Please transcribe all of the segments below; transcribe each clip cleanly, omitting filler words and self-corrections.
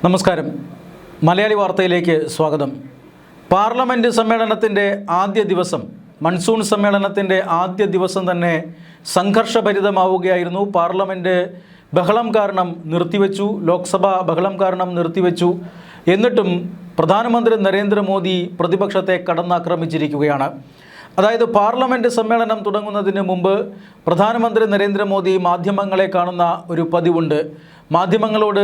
നമസ്കാരം. മലയാളി വാർത്തയിലേക്ക് സ്വാഗതം. പാർലമെൻറ്റ് സമ്മേളനത്തിൻ്റെ ആദ്യ ദിവസം, മൺസൂൺ സമ്മേളനത്തിൻ്റെ ആദ്യ ദിവസം തന്നെ സംഘർഷഭരിതമാവുകയായിരുന്നു. പാർലമെൻറ്റ് ബഹളം കാരണം നിർത്തിവെച്ചു, ലോക്സഭ ബഹളം കാരണം നിർത്തിവെച്ചു. എന്നിട്ടും പ്രധാനമന്ത്രി നരേന്ദ്രമോദി പ്രതിപക്ഷത്തെ കടന്നാക്രമിച്ചിരിക്കുകയാണ്. അതായത് പാർലമെൻറ്റ് സമ്മേളനം തുടങ്ങുന്നതിന് മുമ്പ് പ്രധാനമന്ത്രി നരേന്ദ്രമോദി മാധ്യമങ്ങളെ കാണുന്ന ഒരു പതിവുണ്ട്. മാധ്യമങ്ങളോട്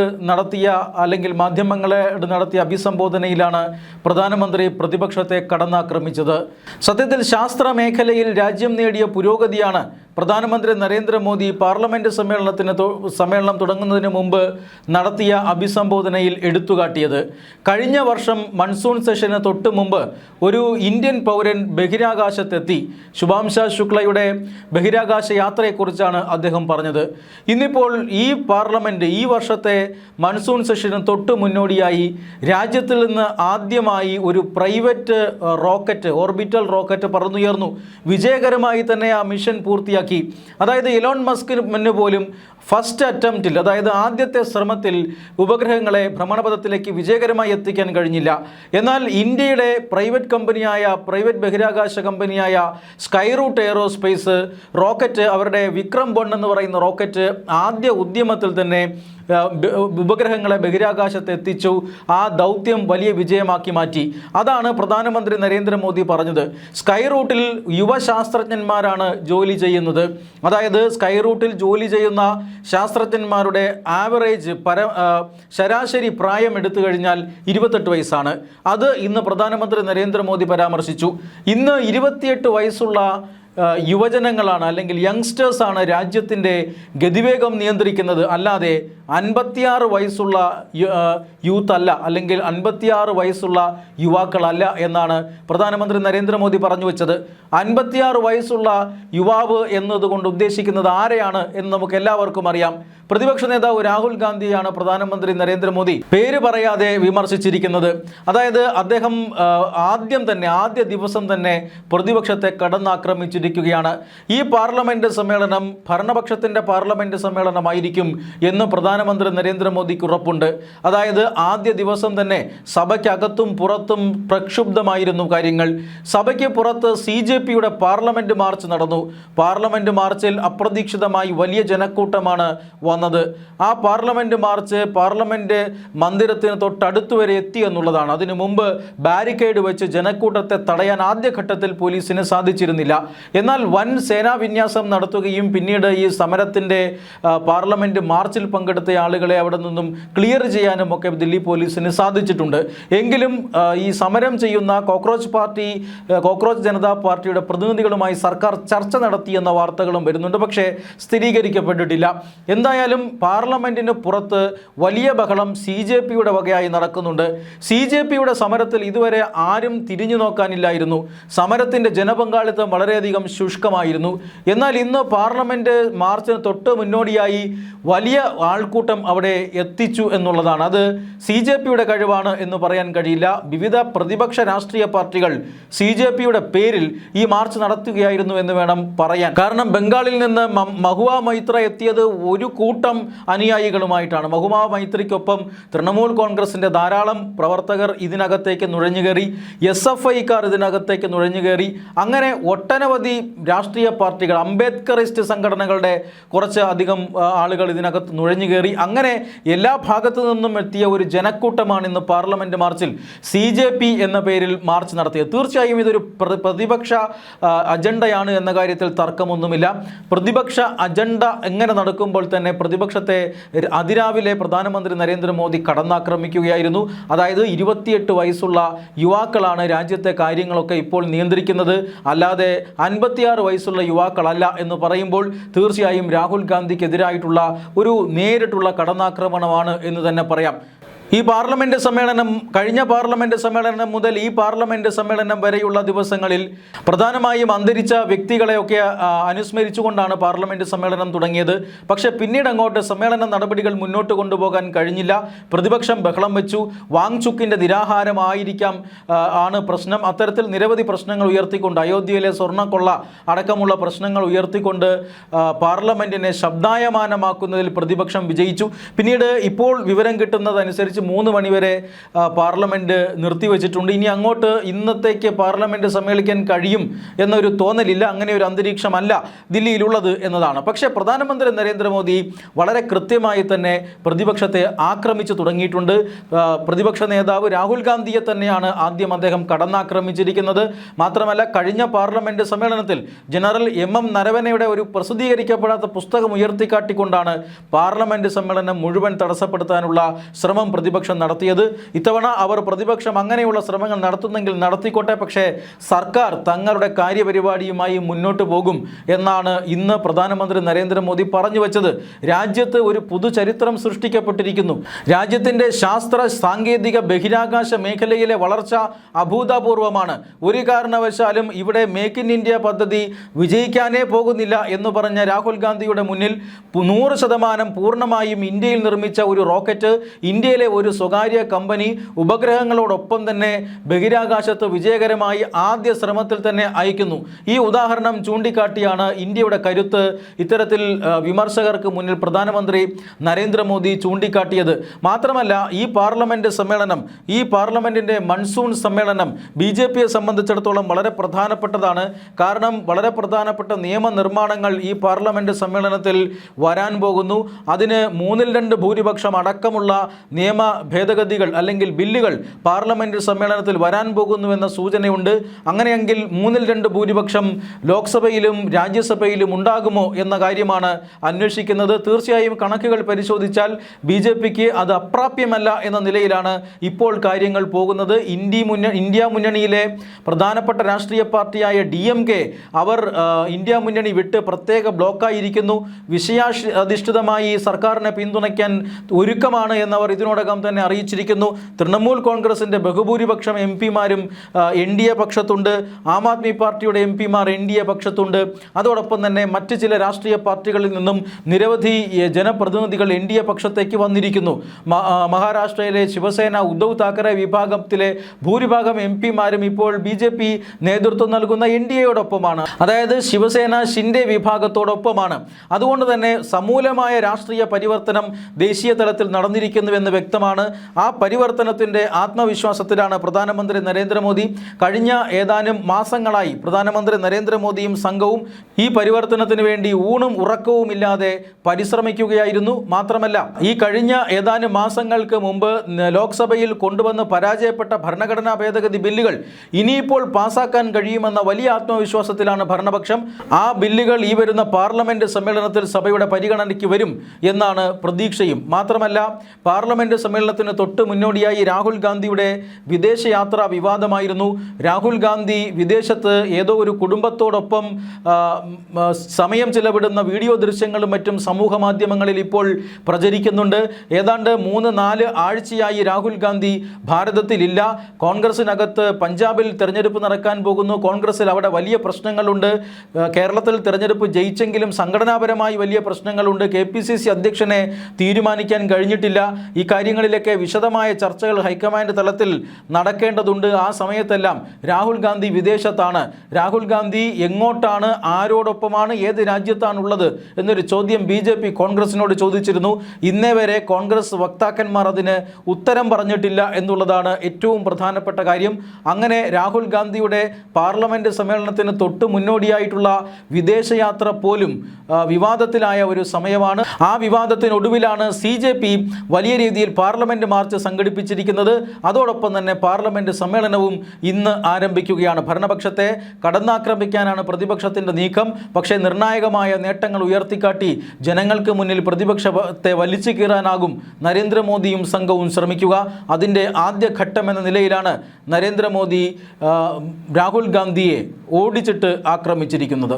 നടത്തിയ അഭിസംബോധനയിലാണ് പ്രധാനമന്ത്രി പ്രതിപക്ഷത്തെ കടന്നാക്രമിച്ചത്. സത്യത്തിൽ ശാസ്ത്ര മേഖലയിൽ രാജ്യം നേടിയ പുരോഗതിയാണ് പ്രധാനമന്ത്രി നരേന്ദ്രമോദി പാർലമെൻറ്റ് സമ്മേളനം തുടങ്ങുന്നതിന് മുമ്പ് നടത്തിയ അഭിസംബോധനയിൽ എടുത്തുകാട്ടിയത്. കഴിഞ്ഞ വർഷം മൺസൂൺ സെഷന് തൊട്ട് മുമ്പ് ഒരു ഇന്ത്യൻ പൗരൻ ബഹിരാകാശത്തെത്തി. ശുഭാംശ ശുക്ലയുടെ ബഹിരാകാശ യാത്രയെക്കുറിച്ചാണ് അദ്ദേഹം പറഞ്ഞത്. ഇന്നിപ്പോൾ ഈ വർഷത്തെ മൺസൂൺ സെഷന് തൊട്ട് മുന്നോടിയായി രാജ്യത്തിൽ നിന്ന് ആദ്യമായി ഒരു പ്രൈവറ്റ് ഓർബിറ്റൽ റോക്കറ്റ് പറന്നുയർന്നു. വിജയകരമായി തന്നെ ആ മിഷൻ പൂർത്തിയാക്കി. അതായത് എലോൺ മസ്കിന് പോലും ഫസ്റ്റ് അറ്റംപ്റ്റിൽ, അതായത് ആദ്യത്തെ ശ്രമത്തിൽ ഉപഗ്രഹങ്ങളെ ഭ്രമണപഥത്തിലേക്ക് വിജയകരമായി എത്തിക്കാൻ കഴിഞ്ഞില്ല. എന്നാൽ ഇന്ത്യയുടെ പ്രൈവറ്റ് ബഹിരാകാശ കമ്പനിയായ സ്കൈറൂട്ട് എയറോസ്പേസ് റോക്കറ്റ്, അവരുടെ വിക്രം 1 എന്ന് പറയുന്ന റോക്കറ്റ് ആദ്യ ഉദ്യമത്തിൽ തന്നെ ഉപഗ്രഹങ്ങളെ ബഹിരാകാശത്ത് എത്തിച്ചു. ആ ദൗത്യം വലിയ വിജയമാക്കി മാറ്റി. അതാണ് പ്രധാനമന്ത്രി നരേന്ദ്രമോദി പറഞ്ഞത്. സ്കൈറൂട്ടിൽ യുവശാസ്ത്രജ്ഞന്മാരാണ് ജോലി ചെയ്യുന്നത്. അതായത് സ്കൈറൂട്ടിൽ ജോലി ചെയ്യുന്ന ശാസ്ത്രജ്ഞന്മാരുടെ ശരാശരി പ്രായം എടുത്തു കഴിഞ്ഞാൽ 28 വയസ്സാണ്. അത് ഇന്ന് പ്രധാനമന്ത്രി നരേന്ദ്രമോദി പരാമർശിച്ചു. ഇന്ന് 28 വയസ്സുള്ള യുവജനങ്ങളാണ്, അല്ലെങ്കിൽ യങ്സ്റ്റേഴ്സാണ് രാജ്യത്തിൻ്റെ ഗതിവേഗം നിയന്ത്രിക്കുന്നത്. അല്ലാതെ 56 വയസ്സുള്ള യൂത്ത് അല്ല, അല്ലെങ്കിൽ 56 വയസ്സുള്ള യുവാക്കളല്ല എന്നാണ് പ്രധാനമന്ത്രി നരേന്ദ്രമോദി പറഞ്ഞു വെച്ചത്. 56 വയസ്സുള്ള യുവാവ് എന്നതുകൊണ്ട് ഉദ്ദേശിക്കുന്നത് ആരെയാണ് എന്ന് നമുക്ക് എല്ലാവർക്കും അറിയാം. പ്രതിപക്ഷ നേതാവ് രാഹുൽ ഗാന്ധിയാണ് പ്രധാനമന്ത്രി നരേന്ദ്രമോദി പേര് പറയാതെ വിമർശിച്ചിരിക്കുന്നത്. അതായത് അദ്ദേഹം ആദ്യ ദിവസം തന്നെ പ്രതിപക്ഷത്തെ കടന്നാക്രമിച്ചിരിക്കുകയാണ്. ഈ പാർലമെൻറ്റ് സമ്മേളനം ഭരണപക്ഷത്തിൻ്റെ പാർലമെൻറ്റ് സമ്മേളനമായിരിക്കും എന്ന് പ്രധാനമന്ത്രി നരേന്ദ്രമോദിക്ക് ഉറപ്പുണ്ട്. അതായത് ആദ്യ ദിവസം തന്നെ സഭയ്ക്കകത്തും പുറത്തും പ്രക്ഷുബ്ധമായിരുന്നു കാര്യങ്ങൾ. സഭയ്ക്ക് പുറത്ത് CJPയുടെ പാർലമെൻറ്റ് മാർച്ച് നടന്നു. പാർലമെൻറ്റ് മാർച്ചിൽ അപ്രതീക്ഷിതമായി വലിയ ജനക്കൂട്ടമാണ് വന്നത്. ആ പാർലമെൻറ്റ് മാർച്ച് പാർലമെൻറ്റ് മന്ദിരത്തിന് തൊട്ടടുത്ത് വരെ എത്തി എന്നുള്ളതാണ്. അതിനു മുമ്പ് ബാരിക്കേഡ് വെച്ച് ജനക്കൂട്ടത്തെ തടയാൻ ആദ്യഘട്ടത്തിൽ പോലീസിന് സാധിച്ചിരുന്നില്ല. എന്നാൽ വൻ സേനാ വിന്യാസം നടത്തുകയും പിന്നീട് ഈ സമരത്തിൻ്റെ പാർലമെൻറ്റ് മാർച്ചിൽ പങ്കെടുത്ത ആളുകളെ അവിടെ നിന്നും ക്ലിയർ ചെയ്യാനും ഒക്കെ ദില്ലി പോലീസിന് സാധിച്ചിട്ടുണ്ട്. എങ്കിലും ഈ സമരം ചെയ്യുന്ന കോക്രോച്ച് ജനതാ പാർട്ടിയുടെ പ്രതിനിധികളുമായി സർക്കാർ ചർച്ച നടത്തിയെന്ന വാർത്തകളും വരുന്നുണ്ട്. പക്ഷേ സ്ഥിരീകരിക്കപ്പെട്ടിട്ടില്ല. എന്തായാലും പാർലമെൻറ്റിന് പുറത്ത് വലിയ ബഹളം CJPയുടെ വകയായി നടക്കുന്നുണ്ട്. CJPയുടെ സമരത്തിൽ ഇതുവരെ ആരും തിരിഞ്ഞു നോക്കാനില്ലായിരുന്നു. സമരത്തിൻ്റെ ജനപങ്കാളിത്തം വളരെയധികം ശുഷ്കമായിരുന്നു. എന്നാൽ ഇന്ന് പാർലമെൻറ്റ് മാർച്ചിന് തൊട്ട് മുന്നോടിയായി വലിയ ആൾക്കൂട്ടം അവിടെ എത്തിച്ചു എന്നുള്ളതാണ്. അത് CJPയുടെ കഴിവാണ് എന്ന് പറയാൻ കഴിയില്ല. വിവിധ പ്രതിപക്ഷ രാഷ്ട്രീയ പാർട്ടികൾ CJPയുടെ പേരിൽ ഈ മാർച്ച് നടത്തുകയായിരുന്നു എന്ന് വേണം പറയാൻ. കാരണം ബംഗാളിൽ നിന്ന് മഹുവ മൈത്ര എത്തിയത് ഒരു കൂട്ടം അനുയായികളുമായിട്ടാണ്. മഹുവ മൈത്രിക്കൊപ്പം തൃണമൂൽ കോൺഗ്രസിൻ്റെ ധാരാളം പ്രവർത്തകർ ഇതിനകത്തേക്ക് നുഴഞ്ഞുകയറി, SFIക്കാർ ഇതിനകത്തേക്ക് നുഴഞ്ഞുകയറി. അങ്ങനെ ഒട്ടനവധി രാഷ്ട്രീയ പാർട്ടികൾ, അംബേദ്കറിസ്റ്റ് സംഘടനകളുടെ കുറച്ച് അധികം ആളുകൾ ഇതിനകത്ത് നുഴഞ്ഞുകയറി. അങ്ങനെ എല്ലാ ഭാഗത്തു നിന്നും എത്തിയ ഒരു ജനക്കൂട്ടമാണ് ഇന്ന് പാർലമെൻറ്റ് മാർച്ചിൽ CJP എന്ന പേരിൽ മാർച്ച് നടത്തിയത്. തീർച്ചയായും ഇതൊരു പ്രതിപക്ഷ അജണ്ടയാണ് എന്ന കാര്യത്തിൽ തർക്കമൊന്നുമില്ല. പ്രതിപക്ഷ അജണ്ട എങ്ങനെ നടക്കുമ്പോൾ തന്നെ പ്രതിപക്ഷത്തെ അതിരാവിലെ പ്രധാനമന്ത്രി നരേന്ദ്രമോദി കടന്നാക്രമിക്കുകയായിരുന്നു. അതായത് 28 വയസ്സുള്ള യുവാക്കളാണ് രാജ്യത്തെ കാര്യങ്ങളൊക്കെ ഇപ്പോൾ നിയന്ത്രിക്കുന്നത്, അല്ലാതെ 56 വയസ്സുള്ള യുവാക്കളല്ല എന്ന് പറയുമ്പോൾ തീർച്ചയായും രാഹുൽ ഗാന്ധിക്കെതിരായിട്ടുള്ള ഒരു നേരിട്ടുള്ള കടന്നാക്രമണമാണ് എന്ന് തന്നെ പറയാം. ഈ പാർലമെൻറ്റ് സമ്മേളനം, കഴിഞ്ഞ പാർലമെൻറ്റ് സമ്മേളനം മുതൽ ഈ പാർലമെൻറ്റ് സമ്മേളനം വരെയുള്ള ദിവസങ്ങളിൽ പ്രധാനമായും അന്തരിച്ച വ്യക്തികളെയൊക്കെ അനുസ്മരിച്ചുകൊണ്ടാണ് പാർലമെൻറ്റ് സമ്മേളനം തുടങ്ങിയത്. പക്ഷേ പിന്നീട് അങ്ങോട്ട് സമ്മേളന നടപടികൾ മുന്നോട്ട് കൊണ്ടുപോകാൻ കഴിഞ്ഞില്ല. പ്രതിപക്ഷം ബഹളം വെച്ചു. വാങ്ചുക്കിൻ്റെ നിരാഹാരമായിരിക്കാം ആണ് പ്രശ്നം. അത്തരത്തിൽ നിരവധി പ്രശ്നങ്ങൾ ഉയർത്തിക്കൊണ്ട്, അയോധ്യയിലെ സ്വർണ്ണക്കൊള്ള അടക്കമുള്ള പ്രശ്നങ്ങൾ ഉയർത്തിക്കൊണ്ട് പാർലമെൻറ്റിനെ ശബ്ദായമാനമാക്കുന്നതിൽ പ്രതിപക്ഷം വിജയിച്ചു. പിന്നീട് ഇപ്പോൾ വിവരം കിട്ടുന്നതനുസരിച്ച് 3 മണിവരെ പാർലമെൻറ്റ് നിർത്തിവെച്ചിട്ടുണ്ട്. ഇനി അങ്ങോട്ട് ഇന്നത്തേക്ക് പാർലമെൻറ്റ് സമ്മേളിക്കാൻ കഴിയും എന്നൊരു തോന്നലില്ല. അങ്ങനെ ഒരു അന്തരീക്ഷമല്ല ദില്ലിയിലുള്ളത് എന്നതാണ്. പക്ഷേ പ്രധാനമന്ത്രി നരേന്ദ്രമോദി വളരെ കൃത്യമായി തന്നെ പ്രതിപക്ഷത്തെ ആക്രമിച്ചു തുടങ്ങിയിട്ടുണ്ട്. പ്രതിപക്ഷ നേതാവ് രാഹുൽ ഗാന്ധിയെ തന്നെയാണ് ആദ്യം അദ്ദേഹം കടന്നാക്രമിച്ചിരിക്കുന്നത്. മാത്രമല്ല, കഴിഞ്ഞ പാർലമെൻറ്റ് സമ്മേളനത്തിൽ ജനറൽ എം നരവനെയുടെ ഒരു പ്രസിദ്ധീകരിക്കപ്പെടാത്ത പുസ്തകം ഉയർത്തിക്കാട്ടിക്കൊണ്ടാണ് പാർലമെൻറ്റ് സമ്മേളനം മുഴുവൻ തടസ്സപ്പെടുത്താനുള്ള ശ്രമം പ്രതിപക്ഷം നടത്തിയത്. ഇത്തവണ അവർ പ്രതിപക്ഷം അങ്ങനെയുള്ള ശ്രമങ്ങൾ നടത്തുന്നെങ്കിൽ നടത്തിക്കോട്ടെ, പക്ഷേ സർക്കാർ തങ്ങളുടെ കാര്യപരിപാടിയുമായി മുന്നോട്ട് പോകും എന്നാണ് ഇന്ന് പ്രധാനമന്ത്രി നരേന്ദ്രമോദി പറഞ്ഞു വെച്ചത്. രാജ്യത്ത് ഒരു പുതുചരിത്രം സൃഷ്ടിക്കപ്പെട്ടിരിക്കുന്നു. രാജ്യത്തിൻ്റെ ശാസ്ത്ര സാങ്കേതിക ബഹിരാകാശ മേഖലയിലെ വളർച്ച അഭൂതപൂർവമാണ്. ഒരു കാരണവശാലും ഇവിടെ മേക്ക് ഇൻ ഇന്ത്യ പദ്ധതി വിജയിക്കാനേ പോകുന്നില്ല എന്ന് പറഞ്ഞ രാഹുൽ ഗാന്ധിയുടെ മുന്നിൽ 100% പൂർണ്ണമായും ഇന്ത്യയിൽ നിർമ്മിച്ച ഒരു റോക്കറ്റ് ഇന്ത്യയിലെ ഒരു സ്വകാര്യ കമ്പനി ഉപഗ്രഹങ്ങളോടൊപ്പം തന്നെ ബഹിരാകാശത്ത് വിജയകരമായി ആദ്യ ശ്രമത്തിൽ തന്നെ അയക്കുന്നു. ഈ ഉദാഹരണം ചൂണ്ടിക്കാട്ടിയാണ് ഇന്ത്യയുടെ കരുത്ത് ഇത്തരത്തിൽ വിമർശകർക്ക് മുന്നിൽ പ്രധാനമന്ത്രി നരേന്ദ്രമോദി ചൂണ്ടിക്കാട്ടിയത്. മാത്രമല്ല, ഈ പാർലമെൻറ്റിൻ്റെ മൺസൂൺ സമ്മേളനം BJPയെ സംബന്ധിച്ചിടത്തോളം വളരെ പ്രധാനപ്പെട്ടതാണ്. കാരണം വളരെ പ്രധാനപ്പെട്ട നിയമനിർമ്മാണങ്ങൾ ഈ പാർലമെൻറ്റ് സമ്മേളനത്തിൽ വരാൻ പോകുന്നു. അതിന് 2/3 ഭൂരിപക്ഷം അടക്കമുള്ള നിയമ ഭേദഗതികൾ അല്ലെങ്കിൽ ബില്ലുകൾ പാർലമെൻറ്റ് സമ്മേളനത്തിൽ വരാൻ പോകുന്നുവെന്ന സൂചനയുണ്ട്. അങ്ങനെയെങ്കിൽ 2/3 ഭൂരിപക്ഷം ലോക്സഭയിലും രാജ്യസഭയിലും ഉണ്ടാകുമോ എന്ന കാര്യമാണ് അന്വേഷിക്കുന്നത്. തീർച്ചയായും കണക്കുകൾ പരിശോധിച്ചാൽ BJPക്ക് അത് അപ്രാപ്യമല്ല എന്ന നിലയിലാണ് ഇപ്പോൾ കാര്യങ്ങൾ പോകുന്നത്. ഇന്ത്യ മുന്നണിയിലെ പ്രധാനപ്പെട്ട രാഷ്ട്രീയ പാർട്ടിയായ DMK അവർ ഇന്ത്യ മുന്നണി വിട്ട് പ്രത്യേക ബ്ലോക്കായിരിക്കുന്നു. വിഷയാധിഷ്ഠിതമായി സർക്കാരിനെ പിന്തുണയ്ക്കാൻ ഒരുക്കമാണ് എന്നവർ ഇതിനോടകം തന്നെ അറിയിച്ചിരിക്കുന്നു. തൃണമൂൽ കോൺഗ്രസിൻ്റെ ബഹുഭൂരിപക്ഷം MP-മാരും NDA പക്ഷത്തുണ്ട്. ആം ആദ്മി പാർട്ടിയുടെ MP-മാർ NDA പക്ഷത്തുണ്ട്. അതോടൊപ്പം തന്നെ മറ്റ് ചില രാഷ്ട്രീയ പാർട്ടികളിൽ നിന്നും നിരവധി ജനപ്രതിനിധികൾ NDA പക്ഷത്തേക്ക് വന്നിരിക്കുന്നു. മഹാരാഷ്ട്രയിലെ ശിവസേന ഉദ്ധവ് താക്കറെ വിഭാഗത്തിലെ ഭൂരിഭാഗം MP-മാരും ഇപ്പോൾ BJP നേതൃത്വം നൽകുന്ന NDAയോടൊപ്പമാണ്. അതായത് ശിവസേന ഷിൻഡെ വിഭാഗത്തോടൊപ്പമാണ്. അതുകൊണ്ട് തന്നെ സമൂലമായ രാഷ്ട്രീയ പരിവർത്തനം ദേശീയ തലത്തിൽ നടന്നിരിക്കുന്നുവെന്ന് വ്യക്തമാണ്. ആ പരിവർത്തനത്തിൻ്റെ ആത്മവിശ്വാസത്തിലാണ് പ്രധാനമന്ത്രി നരേന്ദ്രമോദി. കഴിഞ്ഞ ഏതാനും മാസങ്ങളായി പ്രധാനമന്ത്രി നരേന്ദ്രമോദിയും സംഘവും ഈ പരിവർത്തനത്തിന് വേണ്ടി ഊണും ഉറക്കവുമില്ലാതെ പരിശ്രമിക്കുകയായിരുന്നു. മാത്രമല്ല, ഈ കഴിഞ്ഞ ഏതാനും മാസങ്ങൾക്ക് മുമ്പ് ലോക്സഭയിൽ കൊണ്ടുവന്ന് പരാജയപ്പെട്ട ഭരണഘടനാ ഭേദഗതി ബില്ലുകൾ ഇനിയിപ്പോൾ പാസാക്കാൻ കഴിയുമെന്ന വലിയ ആത്മവിശ്വാസത്തിലാണ് ഭരണപക്ഷം. ആ ബില്ലുകൾ ഈ വരുന്ന പാർലമെൻറ്റ് സമ്മേളനത്തിൽ സഭയുടെ പരിഗണനയ്ക്ക് വരും എന്നാണ് പ്രതീക്ഷയും. മാത്രമല്ല, പാർലമെൻറ്റ് സമ്മേളനത്തിന് തൊട്ട് മുന്നോടിയായി രാഹുൽ ഗാന്ധിയുടെ വിദേശയാത്രാ വിവാദമായിരുന്നു. രാഹുൽ ഗാന്ധി വിദേശത്ത് ഏതോ ഒരു കുടുംബത്തോടൊപ്പം സമയം ചിലവിടുന്ന വീഡിയോ ദൃശ്യങ്ങളും മറ്റും സമൂഹ മാധ്യമങ്ങളിൽ ഇപ്പോൾ പ്രചരിക്കുന്നുണ്ട്. ഏതാണ്ട് 3-4 ആഴ്ചയായി രാഹുൽ ഗാന്ധി ഭാരതത്തിലില്ല. കോൺഗ്രസിനകത്ത് പഞ്ചാബിൽ തെരഞ്ഞെടുപ്പ് നടക്കാൻ പോകുന്നു. കോൺഗ്രസിൽ അവിടെ വലിയ പ്രശ്നങ്ങളുണ്ട്. കേരളത്തിൽ തെരഞ്ഞെടുപ്പ് ജയിച്ചെങ്കിലും സംഘടനാപരമായി വലിയ പ്രശ്നങ്ങളുണ്ട്. KPCC അധ്യക്ഷനെ തീരുമാനിക്കാൻ കഴിഞ്ഞിട്ടില്ല. ഈ കാര്യങ്ങളിലൊക്കെ വിശദമായ ചർച്ചകൾ ഹൈക്കമാൻഡ് തലത്തിൽ നടക്കേണ്ടതുണ്ട്. ആ സമയത്തെല്ലാം രാഹുൽ ഗാന്ധി വിദേശത്താണ്. രാഹുൽ ഗാന്ധി എങ്ങോട്ടാണ്, ആരോടൊപ്പമാണ്, ഏത് രാജ്യത്താണുള്ളത് എന്നൊരു ചോദ്യം BJP കോൺഗ്രസിനോട് ചോദിച്ചിരുന്നു. ഇന്നേ വരെ കോൺഗ്രസ് വക്താക്കന്മാർ അതിന് ഉത്തരം പറഞ്ഞിട്ടില്ല എന്നുള്ളതാണ് ഏറ്റവും പ്രധാനപ്പെട്ട കാര്യം. അങ്ങനെ രാഹുൽ ഗാന്ധിയുടെ പാർലമെൻറ്റ് സമ്മേളനത്തിന് തൊട്ട് മുന്നോടിയായിട്ടുള്ള വിദേശയാത്ര പോലും വിവാദത്തിലായ ഒരു സമയമാണ്. ആ വിവാദത്തിനൊടുവിലാണ് CJP വലിയ രീതിയിൽ പാർലമെൻറ്റ് മാർച്ച് സംഘടിപ്പിച്ചിരിക്കുന്നത്. അതോടൊപ്പം തന്നെ പാർലമെൻറ്റ് സമ്മേളനവും ഇന്ന് ആരംഭിക്കുകയാണ്. ഭരണപക്ഷത്തെ കടന്നാക്രമിക്കാനാണ് പ്രതിപക്ഷത്തിൻ്റെ നീക്കം. പക്ഷേ നിർണായകമായ നേട്ടങ്ങൾ ഉയർത്തിക്കാട്ടി ജനങ്ങൾക്ക് മുന്നിൽ പ്രതിപക്ഷത്തെ വലിച്ചു കീറാനാകും നരേന്ദ്രമോദിയും സംഘവും ശ്രമിക്കുക. അതിൻ്റെ ആദ്യ ഘട്ടം എന്ന നിലയിലാണ് നരേന്ദ്രമോദി രാഹുൽ ഗാന്ധിയെ ഓടിച്ചിട്ട് ആക്രമിച്ചിരിക്കുന്നത്.